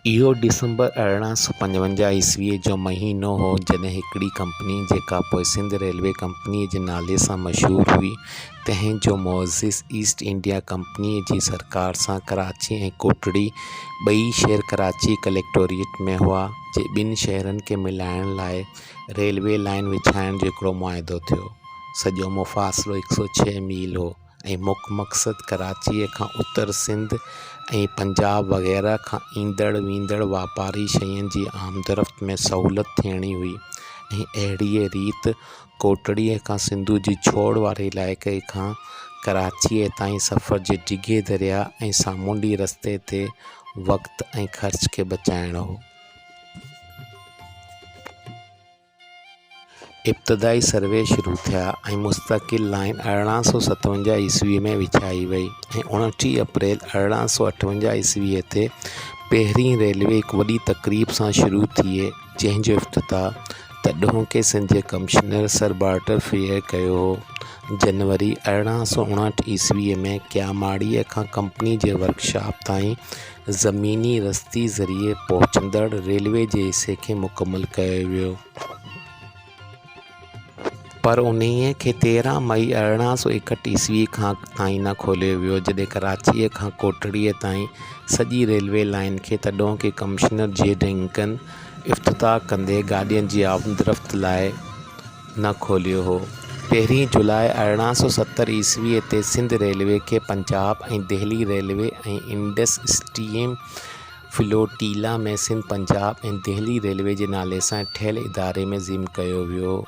इहो डिसंबर 1855 ईस्वीअ जो महीनो हो जॾहिं हिकिड़ी कंपनी जेका पोइ सिंध रेलवे कंपनीअ जे नाले सां मशहूरु हुई, तंहिं जो मोअज़िज़ ईस्ट इंडिया कंपनीअ जी सरकार सां कराची ऐं कोटड़ी ॿई शहर कराची कलेक्टोरेट में हुआ जे ॿिनि शहरनि खे मिलाइण लाइ रेलवे लाइन विछाइण जो हिकिड़ो मुआहिदो थियो। सॼो मुफ़ासिलो 106 मील हो ऐं मुख्य मक़सदु कराचीअ खां उत्तर सिंध ऐं पंजाब वग़ैरह खां ईंदड़ वींदड़ वापारी शयुनि जी आमदरफ़्त में सहूलियत थियणी हुई ऐं अहिड़ीअ रीति कोटड़ीअ खां सिंधु जी छोड़ वारे इलाइक़े खां कराचीअ ताईं सफ़र जे डिघे दरिया ऐं सामूंडी रस्ते ते वक़्त ऐं ख़र्च खे बचाइणो हो। इब्तिदाई सर्वे शुरू थिया ऐं मुस्तक़िल लाइन 1857 ईस्वीअ में विछाई वई ऐं 29 अप्रैल 1858 ईस्वीअ ते पहिरीं रेलवे हिकु वॾी तक़रीब सां शुरू थिए, जंहिंजो इफ़्तिताह तॾोहिं सिंध जे कमिश्नर सर बार्टर फियर कयो हो। जनवरी 1859 ईस्वीअ में क्यामाड़ीअ खां कंपनी जे वर्कशॉप ताईं ज़मीनी रस्ती ज़रिए पहुचंदड़ रेलवे जे हिसे खे मुकमल कयो वियो, पर उन्हीअ खे 13 मई 1861 ईस्वी खां ताईं न खोलियो वियो, जॾहिं कराचीअ खां कोटड़ीअ ताईं सॼी रेलवे लाइन खे तॾोहिं कमिश्नर जे डंकन इफ़्तिताह कंदे गाॾियुनि जी आमदरफ़्त लाइ न खोलियो हो। 1 जुलाई 1870 ईस्वीअ ते सिंध रेलवे खे पंजाब ऐं दिल्ली रेलवे ऐं इंडस स्टीम फ्लोटीला में सिंध पंजाब ऐं दिल्ली रेलवे जे नाले सां ठहियल इदारे में ज़िम कयो वियो।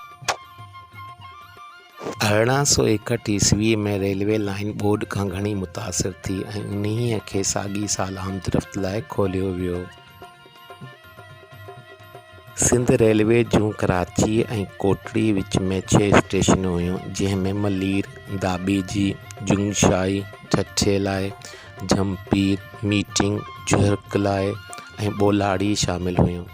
1861 ईस्वीअ में रेलवे लाइन बोर्ड खां घणी मुतासिर थी ऐं उन्हीअ खे साॻी साल आमदरफ़्त लाइ खोलियो वियो। सिंध रेलवे जूं कराची ऐं कोटड़ी विच में 6 स्टेशनूं हुयूं, जंहिंमें मलीर, दाबेजी, जुंगशाई, छछेलाई, झमपीर, मीटिंग, जुहरकलाई ऐं बोलाड़ी शामिल हुयूं।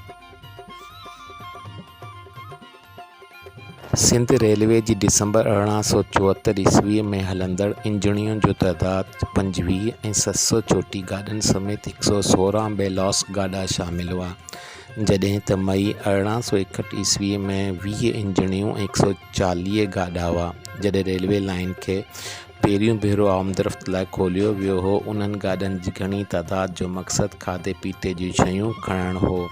सिंध रेलवे जी डिसंबर 1874 ईस्वीअ में हलंदड़ इंजणियुनि जो तइदादु 25 ऐं 734 गाॾियुनि समेत 116 बेलॉस गाॾा शामिल हुआ, जॾहिं त मई 1861 ईस्वीअ में 20 इंजणियूं ऐं 140 गाॾा हुआ। जॾहिं रेलवे लाइन खे पहिरियों भेरो आमदरफ़्त लाइ खोलियो वियो हो, उन्हनि गाॾनि जी घणी तइदाद जो मक़सदु खाधे पीते जूं शयूं खणणु हो,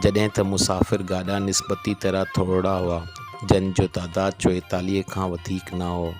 जॾहिं त मुसाफ़िर गाॾा निस्बती तरह थोरा हुआ, जिन जो तइदादु 44 खां वधीक न हो।